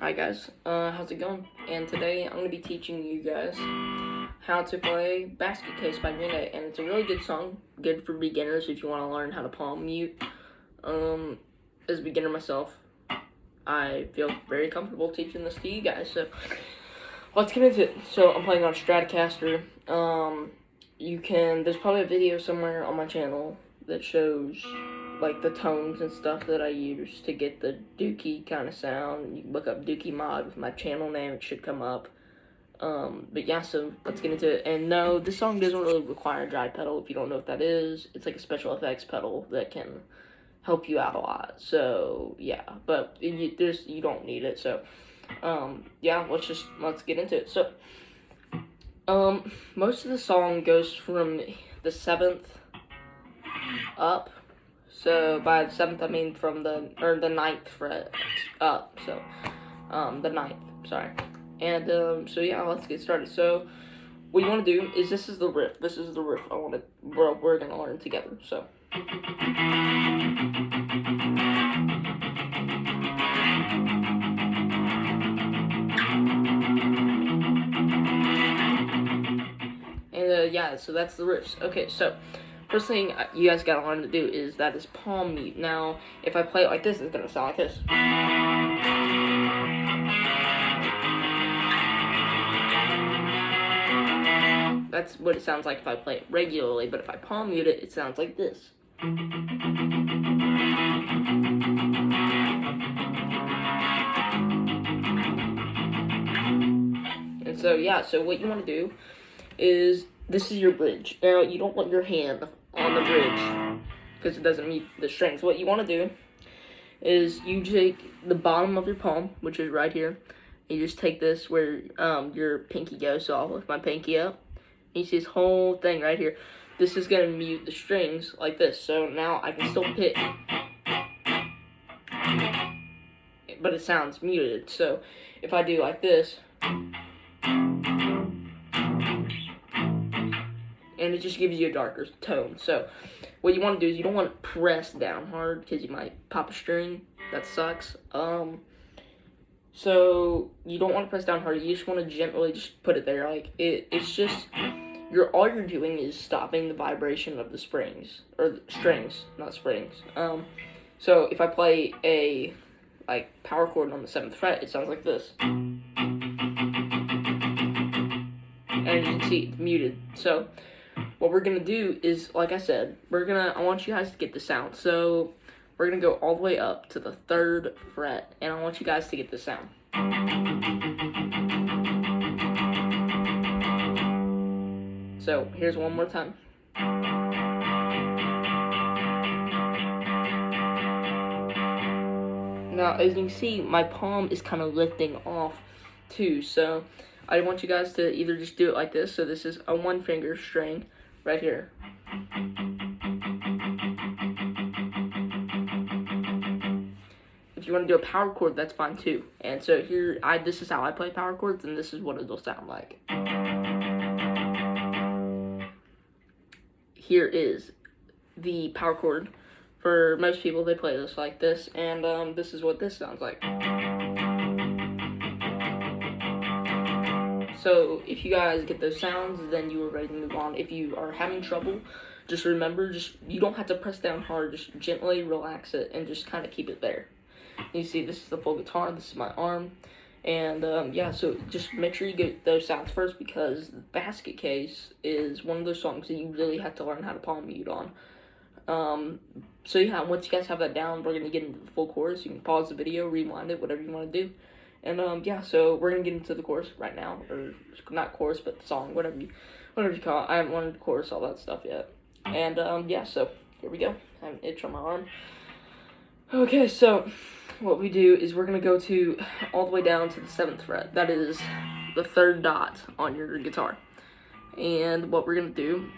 Hi guys, how's it going? And today I'm going to be teaching you guys how to play Basket Case by Green Day, and it's a really good song, good for beginners if you want to learn how to palm mute. As a beginner myself, I feel very comfortable teaching this to you guys, so let's get into it. So I'm playing on Stratocaster. There's probably a video somewhere on my channel that shows like the tones and stuff that I use to get the Dookie kind of sound. You can look up Dookie Mod with my channel name, it should come up. But yeah, so let's get into it. And no, this song doesn't really require a dry pedal. If you don't know what that is, it's like a special effects pedal that can help you out a lot. So yeah, but you don't need it. So yeah, let's get into it. So most of the song goes from the 7th up. So by the 7th, I mean from the 9th fret up. So the 9th, sorry. And so yeah, let's get started. So what you want to do is this is the riff. This is the riff we're gonna learn together. So. And yeah, so that's the riffs. Okay, so first thing you guys gotta learn to do is palm mute. Now, if I play it like this, it's gonna sound like this. That's what it sounds like if I play it regularly, but if I palm mute it, it sounds like this. And so yeah, so what you want to do is, this is your bridge. Now, you don't want your hand on the bridge because it doesn't meet the strings. What you want to do is you take the bottom of your palm, which is right here, and you just take this where your pinky goes. So I'll lift my pinky up. You see this whole thing right here. This is going to mute the strings like this. So now I can still pick, but it sounds muted. So if I do like this, and it just gives you a darker tone. So what you want to do is you don't want to press down hard because you might pop a string. That sucks. So you don't want to press down hard. You just want to gently just put it there. Like it's just all you're doing is stopping the vibration of the strings, not springs. So if I play a power chord on the 7th fret, it sounds like this. And you can see it's muted. So what we're gonna do is, like I said, I want you guys to get the sound. So we're gonna go all the way up to the 3rd fret, and I want you guys to get the sound. So here's one more time. Now, as you can see, my palm is kind of lifting off too, so I want you guys to either just do it like this. So this is a 1-finger string right here. If you want to do a power chord, that's fine too. And so here, this is how I play power chords, and this is what it'll sound like. Here is the power chord. For most people, they play this like this, and this is what this sounds like. So if you guys get those sounds, then you are ready to move on. If you are having trouble, just remember, you don't have to press down hard. Just gently relax it and just kind of keep it there. You see, this is the full guitar. This is my arm. And yeah, so just make sure you get those sounds first, because Basket Case is one of those songs that you really have to learn how to palm mute on. So yeah, once you guys have that down, we're going to get into the full chorus. You can pause the video, rewind it, whatever you want to do. And yeah, so we're going to get into the chorus right now. Or not chorus, but the song, whatever you call it. I haven't learned the chorus, all that stuff yet. And yeah, so here we go. I have an itch on my arm. Okay, so what we do is we're going to go all the way down to the 7th fret. That is the 3rd dot on your guitar. And what we're going to do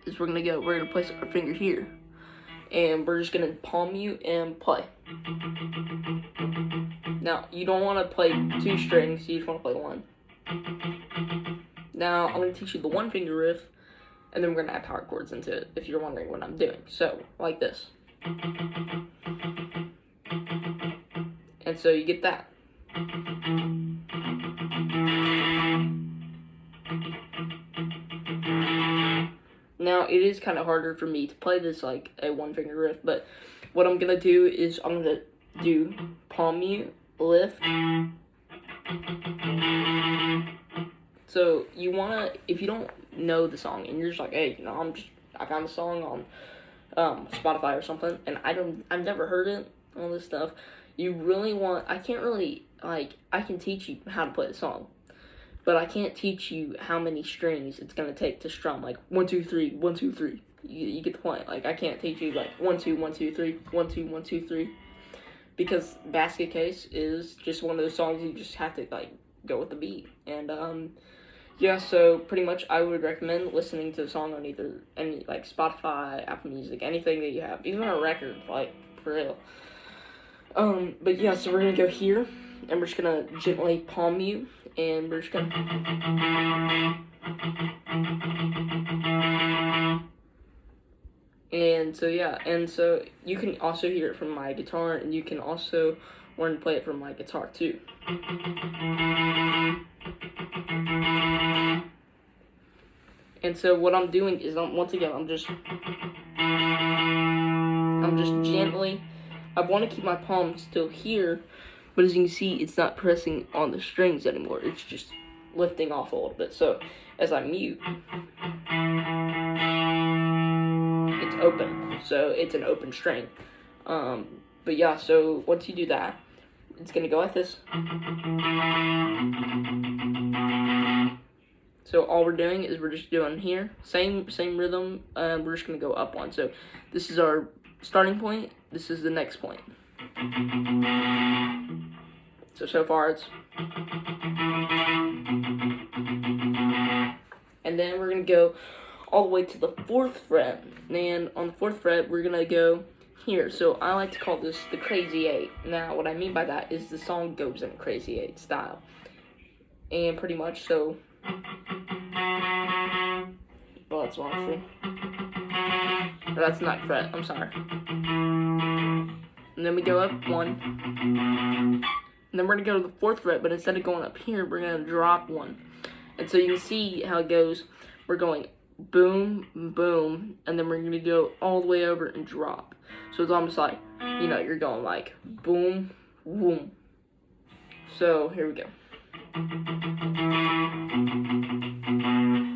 is we're going to place our finger here. And we're just going to palm mute and play. Now, you don't want to play 2 strings, you just want to play 1. Now, I'm going to teach you the 1-finger riff, and then we're going to add power chords into it, if you're wondering what I'm doing. So, like this. And so you get that. Now, it is kind of harder for me to play this like a one finger riff, but what I'm gonna do is I'm gonna do palm mute, lift. So you wanna, if you don't know the song and you're just like, hey, I got a song on Spotify or something, and I've never heard it, all this stuff. You really want, I can teach you how to play the song, but I can't teach you how many strings it's gonna take to strum, like 1, 2, 3, 1, 2, 3. You get the point. Like, I can't teach you like 1, 2, 1, 2, 3, 1, 2, 1, 2, 3, because Basket Case is just one of those songs you just have to like go with the beat. And yeah, so pretty much I would recommend listening to the song on either any like Spotify, Apple Music, anything that you have, even a record, like for real. But yeah, so we're gonna go here, and we're just gonna gently palm mute, and we're just gonna. And so yeah, and so you can also hear it from my guitar, and you can also learn to play it from my guitar too. And so what I'm doing is, once again, I'm just gently, I want to keep my palm still here, but as you can see, it's not pressing on the strings anymore. It's just lifting off a little bit. So as I mute, it's open. So it's an open string. But yeah, so once you do that, it's going to go like this. So all we're doing is we're just doing here, same rhythm, we're just going to go up one. So this is our starting point, this is the next point. So far it's... And then we're going to go all the way to the 4th fret. And on the 4th fret, we're going to go here. So I like to call this the Crazy 8. Now, what I mean by that is the song goes in Crazy 8 style. And pretty much, so... Well, that's wrong string. No, that's not fret, I'm sorry. And then we go up 1. And then we're going to go to the 4th fret, but instead of going up here, we're going to drop 1. And so you can see how it goes. We're going boom, boom, and then we're going to go all the way over and drop. So it's almost like, you're going like boom, boom. So here we go.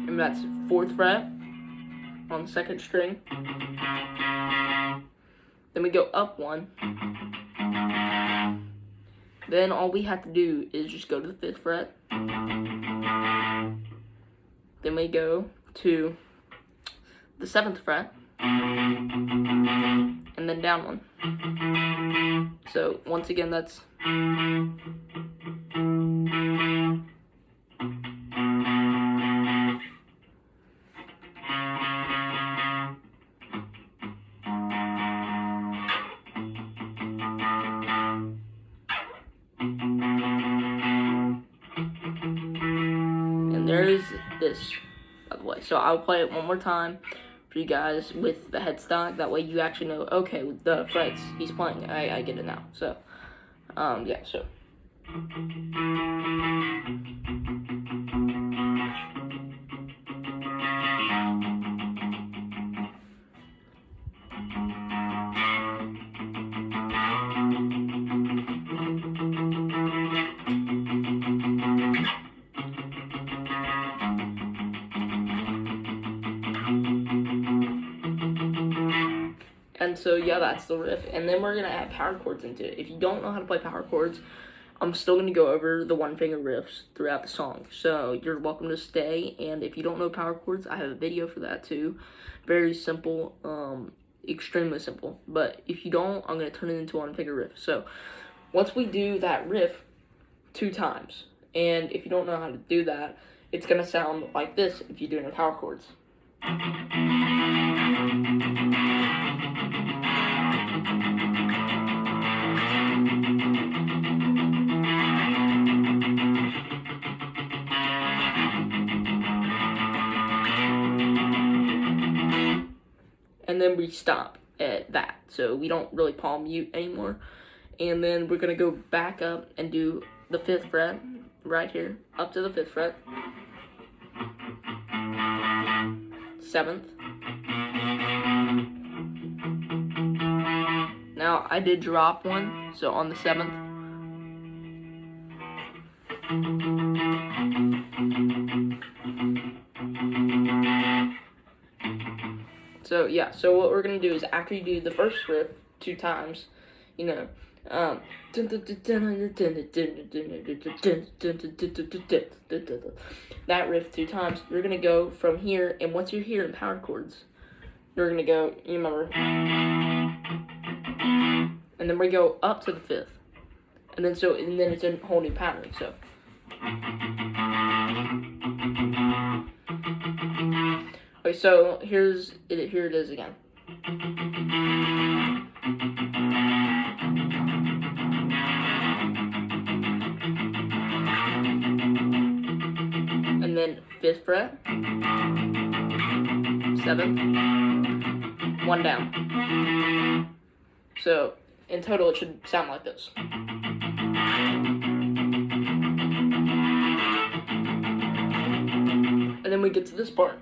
And that's 4th fret on the 2nd string. Then we go up 1. Then all we have to do is just go to the 5th fret. Then we go to the 7th fret. And then down 1. So once again, that's... And there's this, by the way. So I'll play it one more time for you guys with the headstock. That way you actually know, okay, with the frets he's playing. I get it now. So, yeah, so. And so, yeah, that's the riff. And then we're going to add power chords into it. If you don't know how to play power chords, I'm still going to go over the one-finger riffs throughout the song. So you're welcome to stay. And if you don't know power chords, I have a video for that too. Very simple, extremely simple. But if you don't, I'm going to turn it into a one-finger riff. So once we do that riff 2 times, and if you don't know how to do that, it's going to sound like this if you do it in power chords. And then we stop at that, so we don't really palm mute anymore. And then we're gonna go back up and do the 5th fret right here, up to the 5th fret, 7th. Now I did drop one, so on the 7th. So yeah, so what we're gonna do is after you do the first riff 2 times, you know, that riff 2 times, you're gonna go from here, and once you're here in power chords, you're gonna go, you remember, and then we go up to the 5th, and then it's a whole new pattern. So okay, so here it is again. And then 5th fret, 7th, 1 down. So in total it should sound like this. And then we get to this part.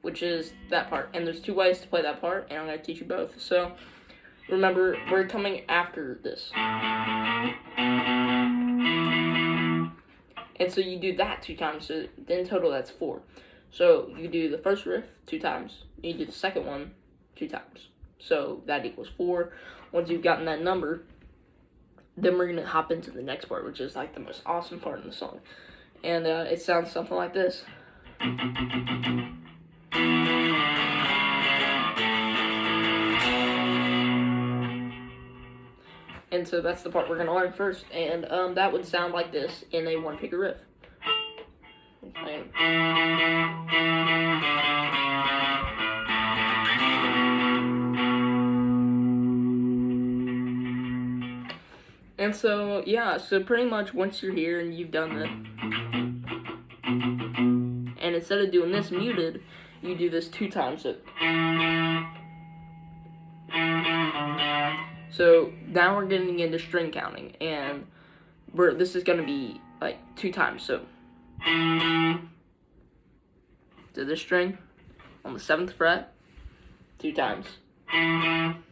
Which is that part. And there's 2 ways to play that part, and I'm going to teach you both. So remember, we're coming after this. And so you do that 2 times, so in total that's 4. So you do the first riff 2 times, you do the second one 2 times. So that equals 4. Once you've gotten that number, then we're going to hop into the next part, which is like the most awesome part in the song. And it sounds something like this. And so that's the part we're going to learn first. And that would sound like this in a 1-figure riff. And so, yeah, so pretty much once you're here and you've done that, and instead of doing this muted, you do this 2 times. So now we're getting into string counting, and this is going to be like 2 times. So to this string on the 7th fret 2 times. Then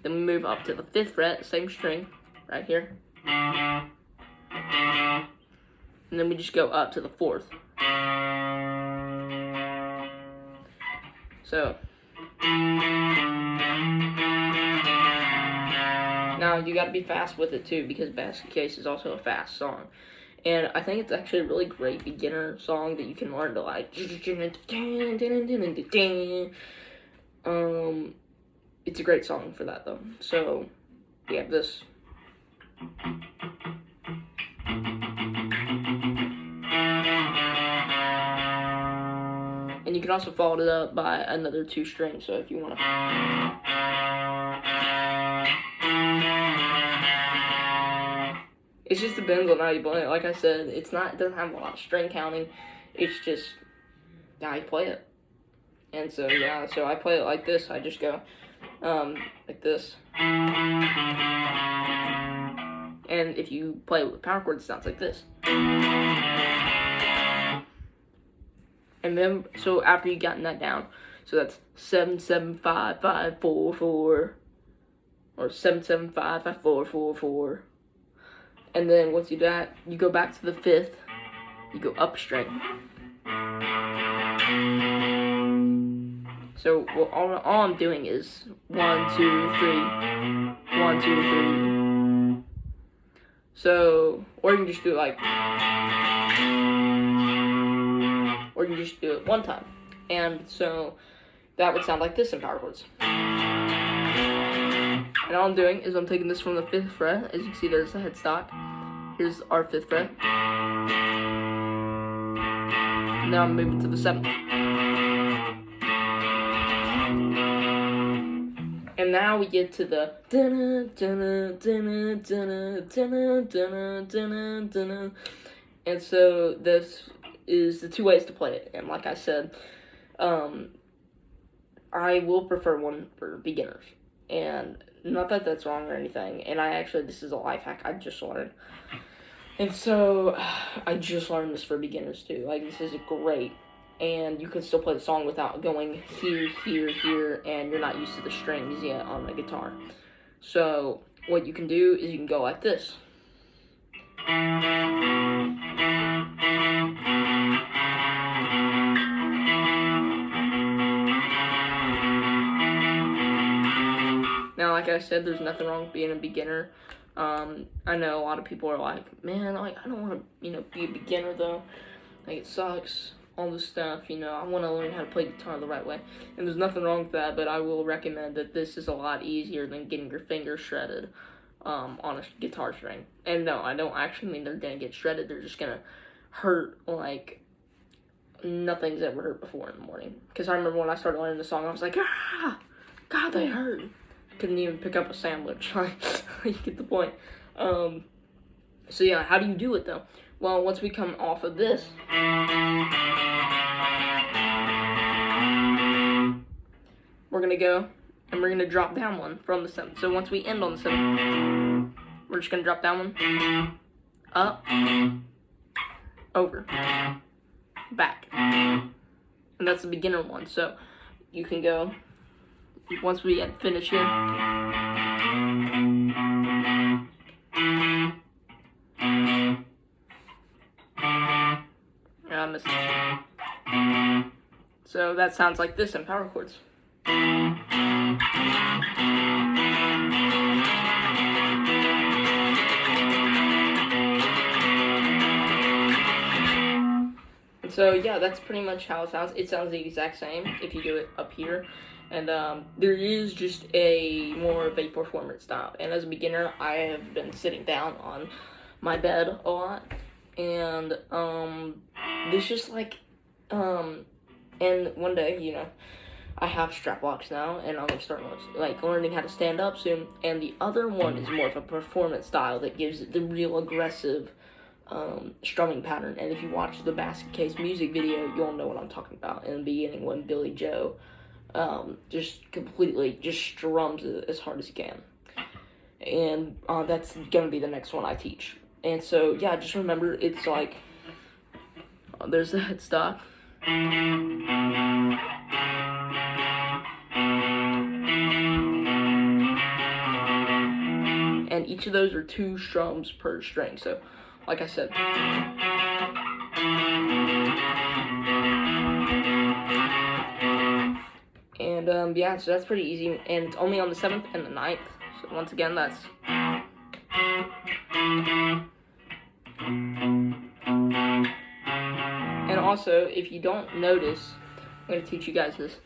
we move up to the 5th fret, same string right here, and then we just go up to the 4th. So now you gotta be fast with it too, because Basket Case is also a fast song. And I think it's actually a really great beginner song that you can learn to like. It's a great song for that though. So we have this. And you can also follow it up by another 2 strings, so if you want to. It just depends on how you play it. Like I said, it doesn't have a lot of string counting. It's just how you play it. And so yeah, so I play it like this. I just go like this. And if you play it with power chords, it sounds like this. And then, so after you've gotten that down, so that's 7 7 5 5 4 4, or 7 7 5 5 4 4 4. And then once you do that, you go back to the 5th, you go up a string. So well, all I'm doing is 1 2 3, 1 2 3. So, or you can just do it like, or you can just do it 1 time. And so that would sound like this in power chords. And all I'm doing is I'm taking this from the 5th fret. As you can see, there's the headstock. Here's our 5th fret. And now I'm moving to the 7th. And now we get to the and so this is the 2 ways to play it. And like I said, I will prefer one for beginners. And not that that's wrong or anything. And this is a life hack I just learned. And so, I just learned this for beginners too. Like, this is great. And you can still play the song without going here, here, here, and you're not used to the strings yet on the guitar. So, what you can do is you can go like this. Now, like I said, there's nothing wrong with being a beginner. I know a lot of people are like, man, like, I don't want to, be a beginner though. Like, it sucks, all this stuff, I want to learn how to play guitar the right way. And there's nothing wrong with that, but I will recommend that this is a lot easier than getting your fingers shredded on a guitar string. And no, I don't actually mean they're going to get shredded. They're just going to hurt like nothing's ever hurt before in the morning. Because I remember when I started learning the song, I was like, God, they hurt. Couldn't even pick up a sandwich. You get the point. So yeah, how do you do it though? Well, once we come off of this, we're gonna go and we're gonna drop down one from the 7th. So once we end on the 7th, we're just gonna drop down one, up, over, back, and that's the beginner one. So you can go. Once we finish here, I missed it. So that sounds like this in power chords. And so yeah, that's pretty much how it sounds. It sounds the exact same if you do it up here. And there is just a more of a performance style. And as a beginner, I have been sitting down on my bed a lot. And this just like, and one day, I have strap locks now, and I'm gonna start like learning how to stand up soon. And the other one is more of a performance style that gives it the real aggressive strumming pattern. And if you watch the Basket Case music video, you'll know what I'm talking about in the beginning when Billy Joe just completely just strums it as hard as he can. And that's gonna be the next one I teach. And so yeah, just remember it's like there's the headstock. And each of those are 2 strums per string. So like I said, and yeah, so that's pretty easy, and it's only on the 7th and the 9th. So once again, that's and also, if you don't notice, I'm gonna teach you guys this.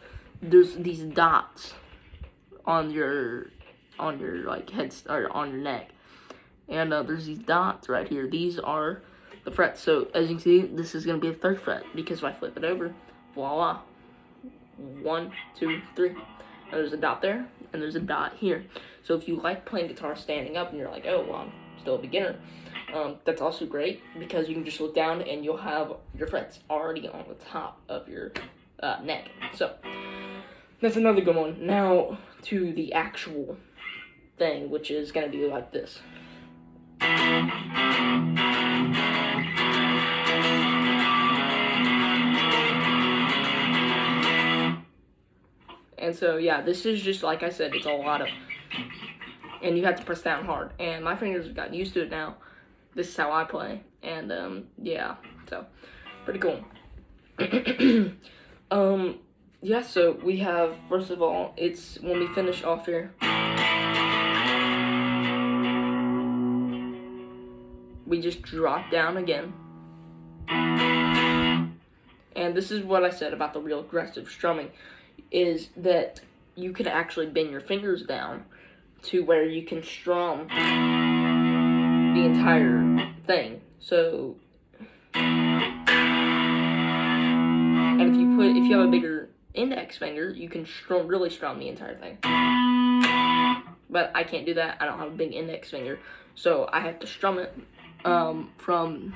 There's these dots on your like head or on your neck, and there's these dots right here. These are the frets. So as you can see, this is gonna be the 3rd fret because if I flip it over, voila, 1, 2, 3. And there's a dot there, and there's a dot here. So if you like playing guitar standing up, and you're like, oh, well, I'm still a beginner, that's also great because you can just look down and you'll have your frets already on the top of your neck. So that's another good one. Now to the actual thing, which is gonna be like this. And so yeah, this is just like I said, it's a lot of, and you have to press down hard. And my fingers have gotten used to it now. This is how I play, and yeah, so pretty cool. Yeah, so we have, first of all, it's when we finish off here, we just drop down again. And this is what I said about the real aggressive strumming, is that you can actually bend your fingers down to where you can strum the entire thing. So, and if you have a bigger index finger, you can really strum the entire thing. But I can't do that. I don't have a big index finger, so I have to strum it from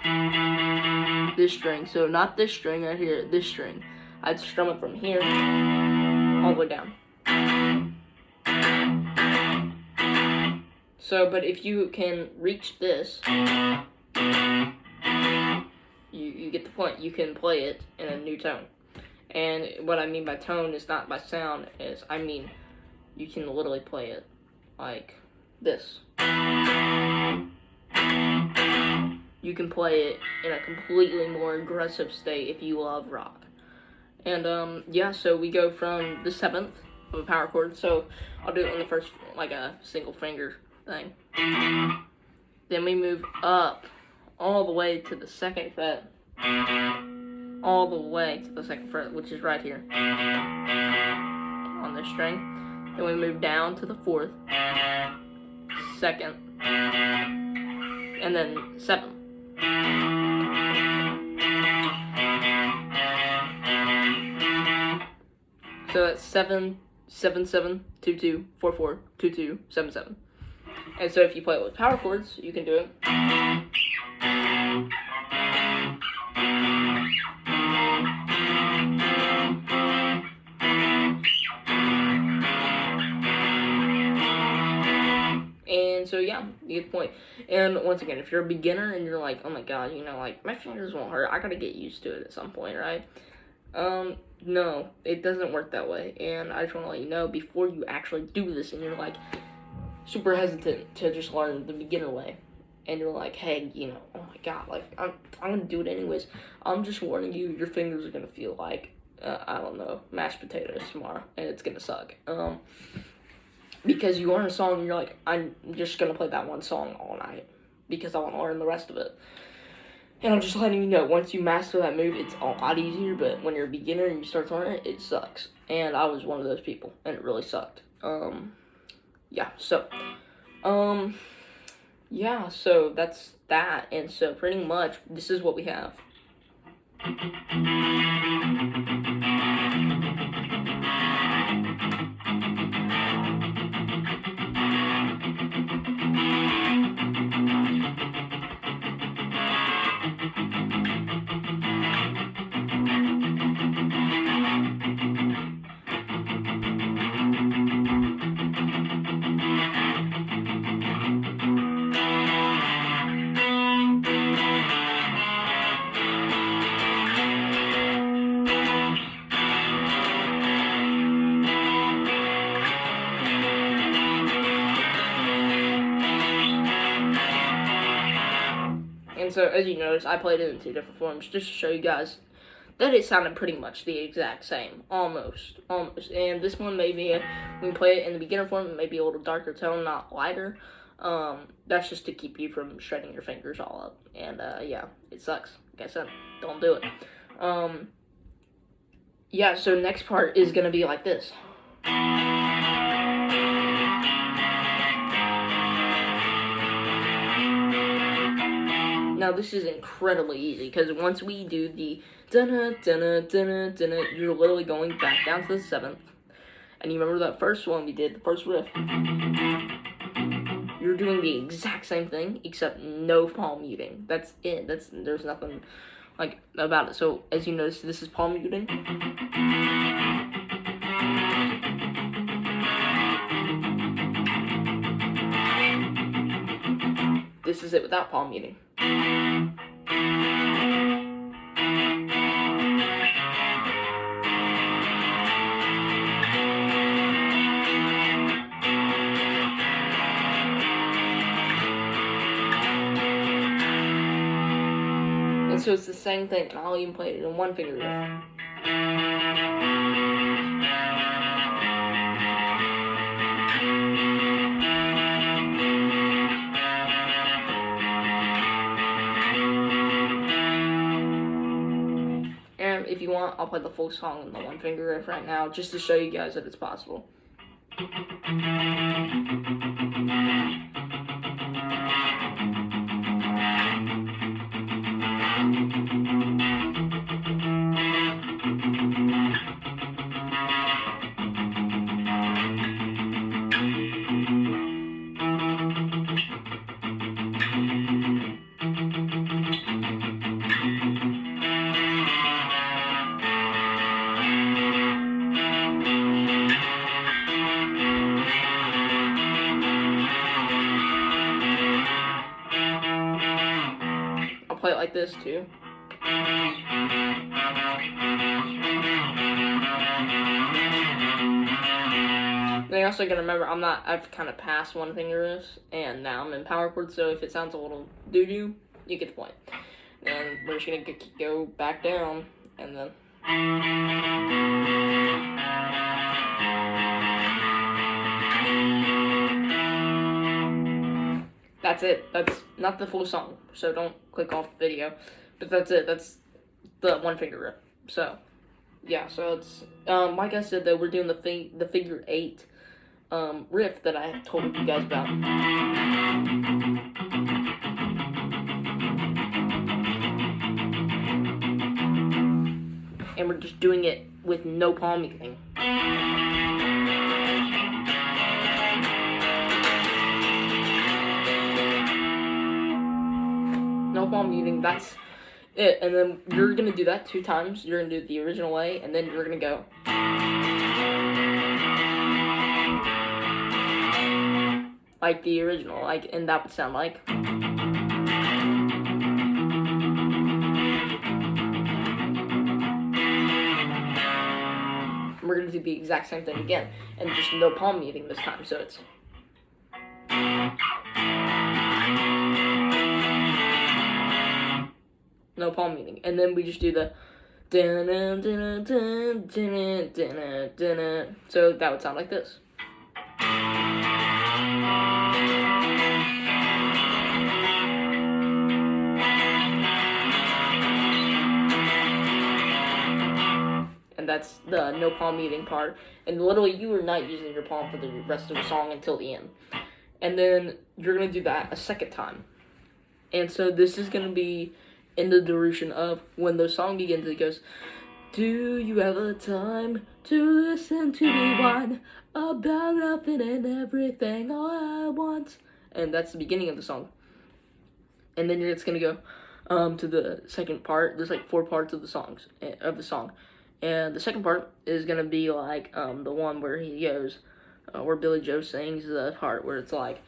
this string. So not this string right here, this string. I'd strum it from here all the way down. So, but if you can reach this, you get the point. You can play it in a new tone. And what I mean by tone is not by sound, is I mean you can literally play it like this. You can play it in a completely more aggressive state if you love rock. And yeah, so we go from the 7th of a power chord. So I'll do it on the first, like a single finger thing. Then we move up all the way to the 2nd fret. All the way to the 2nd fret, which is right here on this string. Then we move down to the 4th, 2nd, and then 7th. So that's 7, 7, 7, 2, 2, 4, 4, 2, 2, 7, 7. And so if you play it with power chords, you can do it. And so yeah, you get the point. And once again, if you're a beginner and you're like, oh my god, you know, like my fingers won't hurt, I gotta get used to it at some point, right? No, it doesn't work that way. And I just want to let you know before you actually do this and you're like super hesitant to just learn the beginner way, and you're like, hey, you know, oh my god, like I'm gonna do it anyways. I'm just warning you, your fingers are gonna feel like I don't know, mashed potatoes tomorrow, and it's gonna suck. Because you learn a song and you're like, I'm just gonna play that one song all night because I want to learn the rest of it. And I'm just letting you know, once you master that move, it's a lot easier, but when you're a beginner and you start to learn it, it sucks. And I was one of those people, and it really sucked. Yeah, so that's that. And so pretty much, this is what we have. And so, as you notice, I played it in 2 different forms just to show you guys that it sounded pretty much the exact same. Almost. And this one maybe, when you play it in the beginner form, it may be a little darker tone, not lighter. That's just to keep you from shredding your fingers all up. And, yeah, it sucks. Like I said, don't do it. Yeah, so next part is going to be like this. Now this is incredibly easy because once we do the dunna dunna dunna dunna, you're literally going back down to the 7th. And you remember that first one we did, the first riff? You're doing the exact same thing except no palm muting. That's it. There's nothing like about it. So as you notice, this is palm muting. This is it without palm muting. And so it's the same thing, and I'll even play it in 1 finger riff. And if you want, I'll play the full song in the 1 finger riff right now, just to show you guys that it's possible. play it like this too. Then you're also gonna remember I've kind of passed one finger riffs, and now I'm in power chords. So if it sounds a little doo-doo, you get the point. And we're just gonna go back down, and then. That's it. That's not the full song, so don't click off the video. But that's it. That's the one finger riff. So, yeah. So it's like I said though, we're doing the figure 8 riff that I told you guys about. And we're just doing it with no palm muting. No palm muting, that's it. And then you're gonna do that 2 times. You're gonna do it the original way, and then you're gonna go. Like the original, and that would sound like. We're gonna do the exact same thing again, and just no palm muting this time, so it's. No palm muting, and then we just do the. So that would sound like this. And that's the no palm muting part. And literally, you are not using your palm for the rest of the song until the end. And then you're going to do that a second time. And so this is going to be in the duration of when the song begins. It goes, do you have a time to listen to me whine about nothing and everything all I want? And that's the beginning of the song. And then you're just going to go to the second part. There's like 4 parts of the song. And the second part is going to be like the one where he goes, where Billy Joe sings the part where it's like,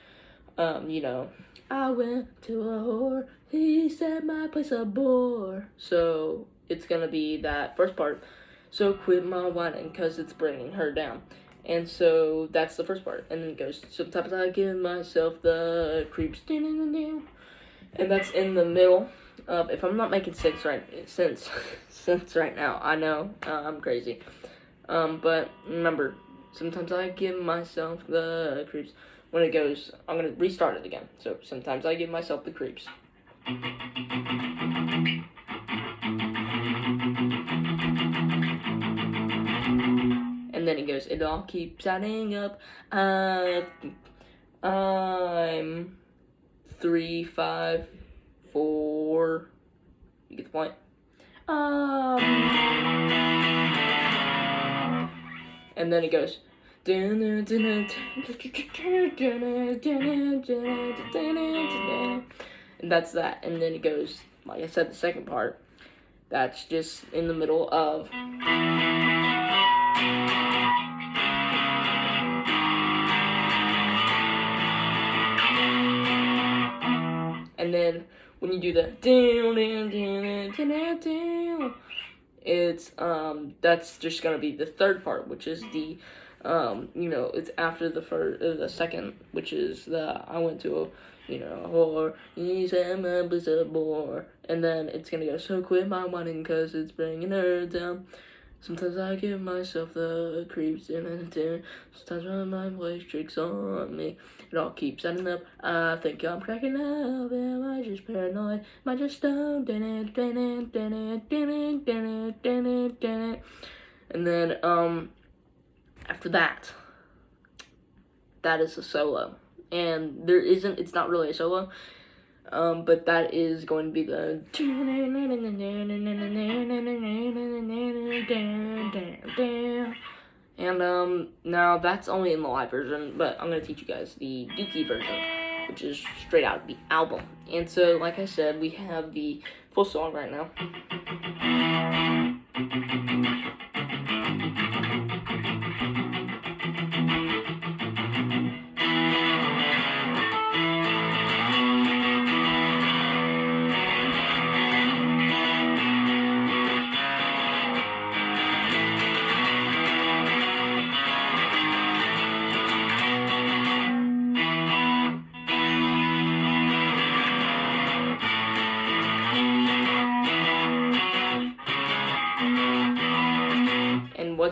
you know, I went to a whore, he said my place a bore. So it's going to be that first part. So quit my whining because it's bringing her down. And so that's the first part. And then it goes, sometimes I give myself the creeps. And that's in the middle. If I'm not making sense right now, I know I'm crazy. But remember, sometimes I give myself the creeps. When it goes, I'm gonna restart it again. So sometimes I give myself the creeps. And then it goes, it all keeps adding up. I'm 3, 5, 4. You get the point. And then it goes. And that's that. And then it goes, like I said, the second part. That's just in the middle of. And then when you do the it's that's just gonna be the third part, which is the you know, it's after the second, which is the I went to a, you know, whore, he said my bliss a bore, and then it's gonna go, so quit my whining cause it's bringing her down. Sometimes I give myself the creeps sometimes when my voice tricks on me, it all keeps adding up. I think I'm cracking up, am I just paranoid? Am I just stoned? And then after that is a solo, and it's not really a solo, but that is going to be the and now that's only in the live version, but I'm going to teach you guys the Dookie version, which is straight out of the album. And so, like I said, we have the full song right now.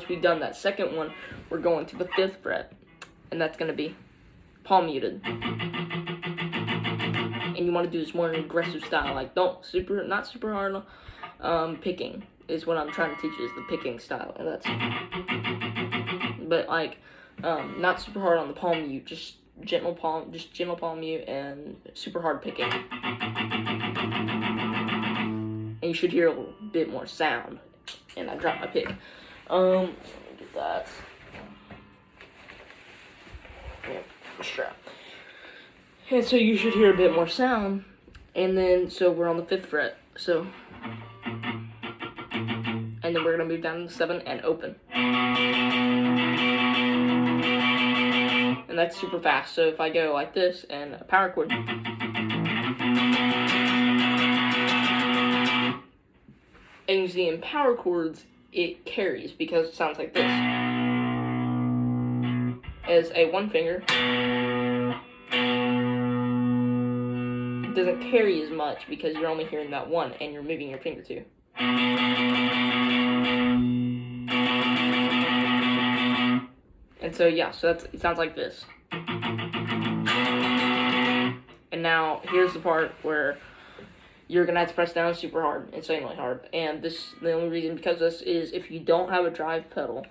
once we've done that second one, we're going to the 5th fret, and that's going to be palm muted. And you want to do this more in an aggressive style, like not super hard. Picking is what I'm trying to teach you, is the picking style, and that's, but like, not super hard on the palm mute, just gentle palm mute and super hard picking. And you should hear a little bit more sound. And I dropped my pick. Let me get that. Yeah, strap. And so you should hear a bit more sound. And then, so we're on the 5th fret. So, and then we're gonna move down to the 7 and open. And that's super fast. So if I go like this and a power chord, and you see in power chords, it carries because it sounds like this. As a 1 finger, it doesn't carry as much because you're only hearing that 1 and you're moving your finger too. And so yeah, so it sounds like this. And now here's the part where you're gonna have to press down super hard, insanely hard. And the only reason because this is, if you don't have a drive pedal,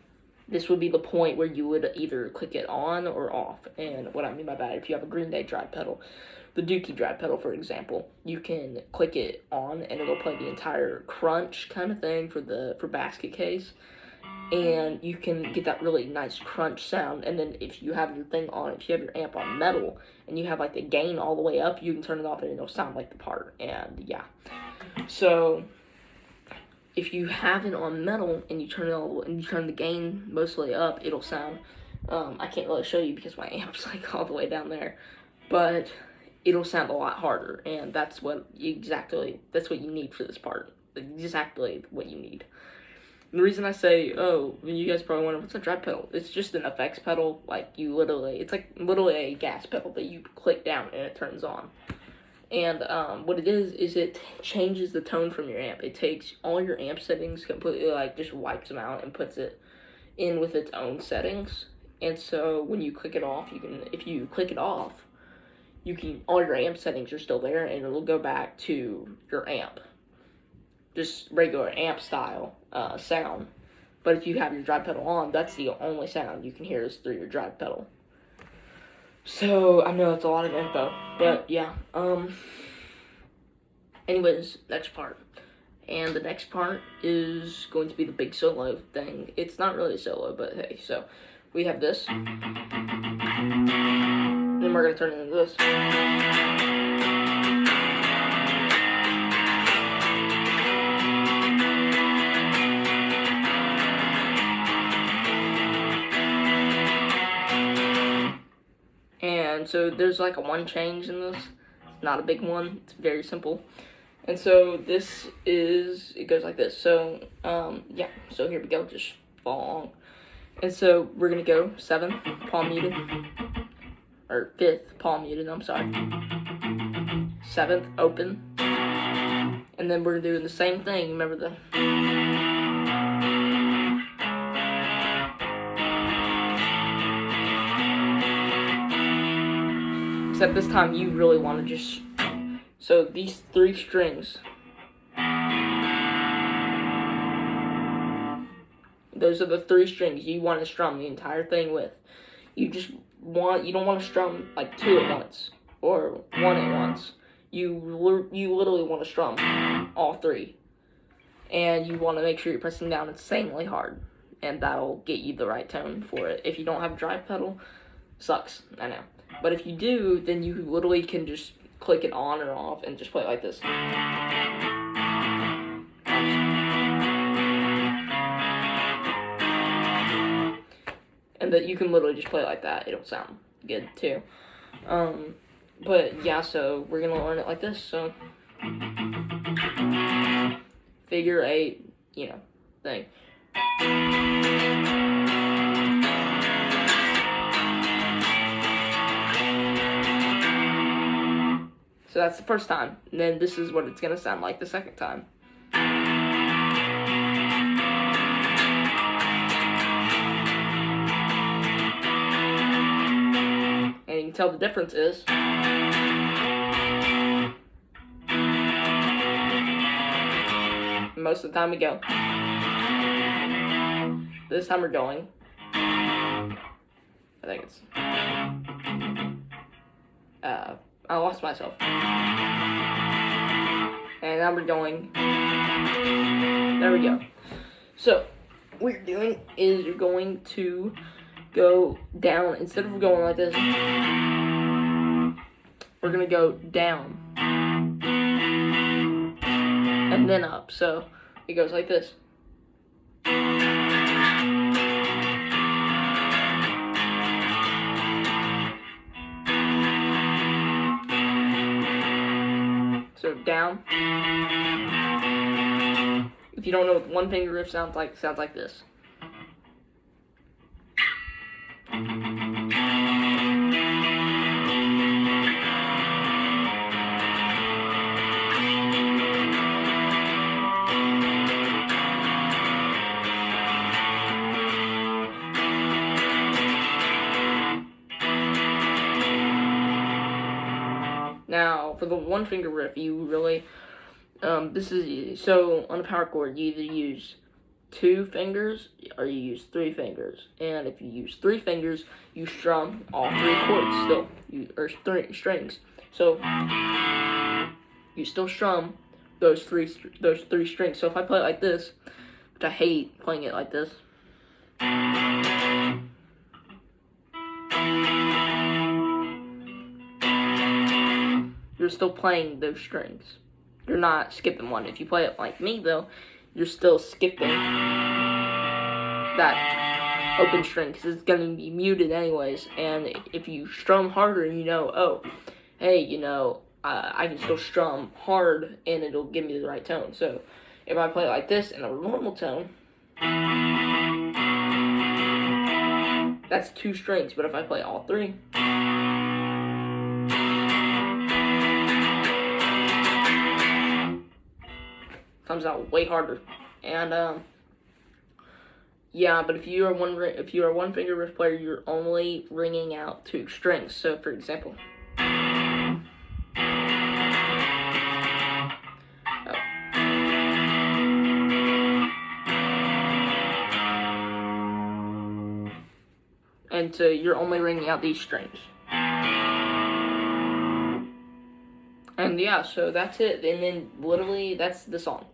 this would be the point where you would either click it on or off. And what I mean by that, if you have a Green Day drive pedal, the Dookie drive pedal, for example, you can click it on and it'll play the entire crunch kind of thing for basket case. And you can get that really nice crunch sound. And then if you have your thing on, if you have your amp on metal and you have like the gain all the way up, you can turn it off and it'll sound like the part. And yeah, so if you have it on metal and you turn the gain mostly up, it'll sound, I can't really show you because my amp's like all the way down there, but it'll sound a lot harder. And that's what you need for this part. Exactly what you need. The reason I say, oh, you guys probably wonder, what's a drive pedal? It's just an effects pedal. Like, it's like literally a gas pedal that you click down and it turns on. And what it is it changes the tone from your amp. It takes all your amp settings completely, like, just wipes them out and puts it in with its own settings. And so when you click it off, if you click it off, all your amp settings are still there and it'll go back to your amp. Just regular amp style sound. But if you have your drive pedal on, that's the only sound you can hear is through your drive pedal. So I know it's a lot of info, but yeah. Anyways, next part. And the next part is going to be the big solo thing. It's not really a solo, but hey, so we have this. And then we're gonna turn it into this. And so there's like a 1 change in this. It's not a big one. It's very simple. And so it goes like this. So, yeah. So here we go. Just follow along. And so we're going to go 7, palm muted. Or 5th, palm muted, I'm sorry. 7th, open. And then we're doing the same thing. Remember the... Except this time you really want to just, so these 3 strings, those are the 3 strings you want to strum the entire thing with. You don't want to strum like 2 at once or 1 at once. You literally want to strum all 3, and you want to make sure you're pressing down insanely hard, and that'll get you the right tone for it. If you don't have a drive pedal, sucks, I know. But if you do, then you literally can just click it on or off and just play it like this. And that you can literally just play it like that. It'll sound good too. But yeah, so we're gonna learn it like this. So figure 8, thing. So that's the first time. And then this is what it's going to sound like the second time. can tell the difference is most of the time we go. This time we're going. I think it's. I lost myself. And now we're going. There we go. So, what you're doing is you're going to go down. Instead of going like this, we're going to go down. And then up. So, it goes like this. So down. If you don't know what one finger riff sounds like this. Now, for the one finger riff, you really, this is, so on a power chord, you either use 2 fingers or you use 3 fingers. And if you use 3 fingers, you strum all 3 chords still, or 3 strings. So, you still strum those three strings. So if I play it like this, which I hate playing it like this. You're still playing those strings. You're not skipping one. If you play it like me, though, you're still skipping that open string because it's going to be muted anyways. And if you strum harder, you know, oh, hey, you know, I can still strum hard and it'll give me the right tone. So if I play it like this in a normal tone, that's 2 strings. But if I play all 3, comes out way harder. And yeah, but if you are one finger riff player, you're only ringing out 2 strings. So for example, and so you're only ringing out these strings. And yeah, so that's it. And then literally that's the song.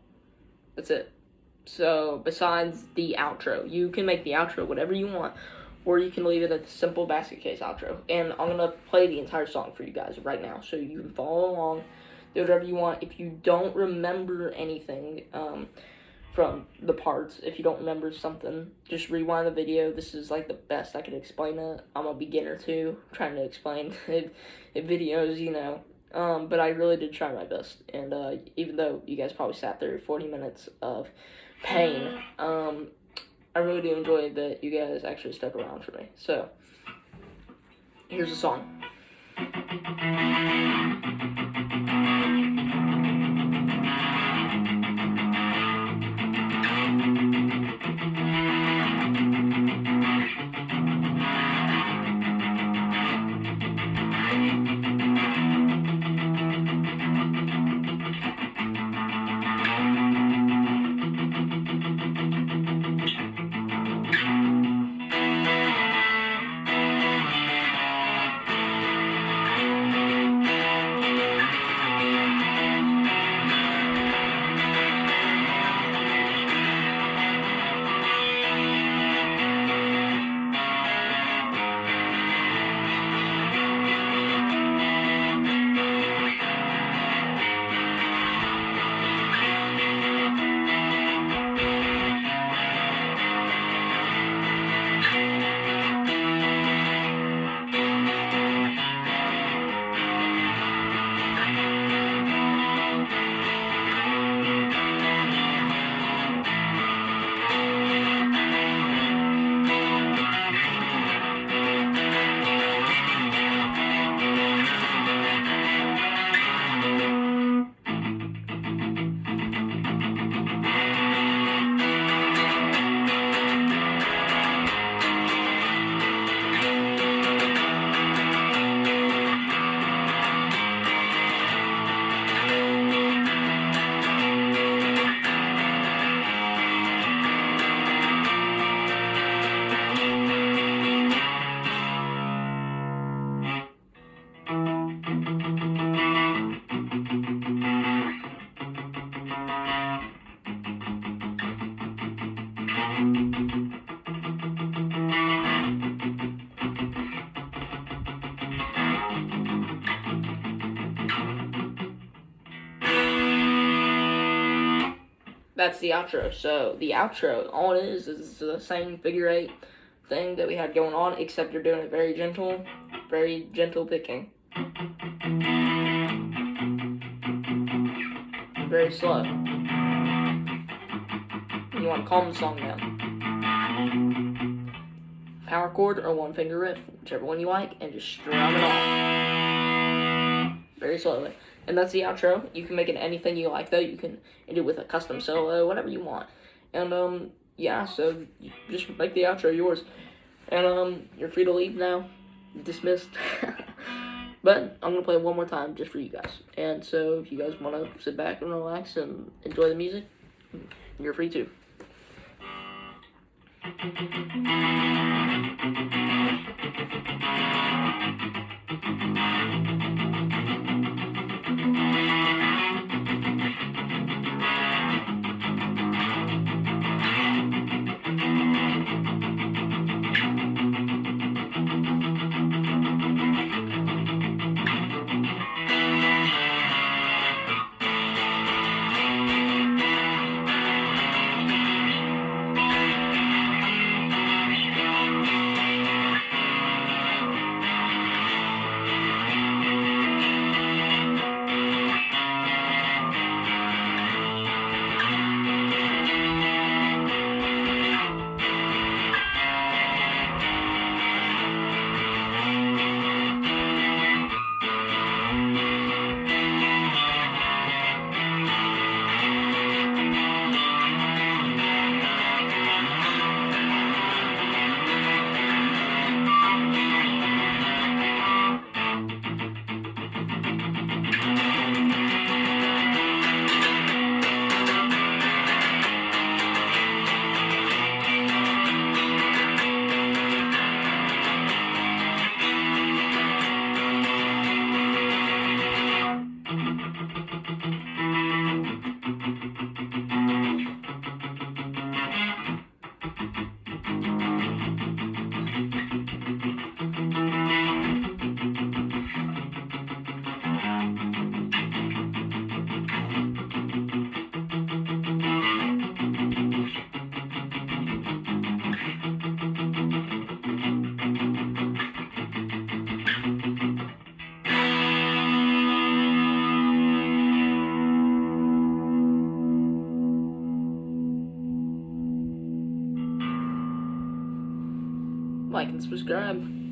That's it. So besides the outro, you can make the outro whatever you want, or you can leave it a simple basket case outro. And I'm gonna play the entire song for you guys right now, so you can follow along, do whatever you want. If you don't remember anything from the parts, if you don't remember something, just rewind the video. This is like the best I could explain it. I'm a beginner too, trying to explain videos, you know. But I really did try my best, and even though you guys probably sat through 40 minutes of pain, I really do enjoy that you guys actually stuck around for me. So, here's the song. that's the outro. So the outro, all it is the same figure eight thing that we had going on, except you're doing it very gentle picking. Very slow. And you want to calm the song down. Power chord or one finger riff, whichever one you like, and just strum it on. Very slowly. And that's the outro. You can make it anything you like, though. You can end it with a custom solo, whatever you want. And, yeah, so just make the outro yours. And, you're free to leave now. Dismissed. But I'm going to play it one more time just for you guys. And so if you guys want to sit back and relax and enjoy the music, you're free to. Like and subscribe.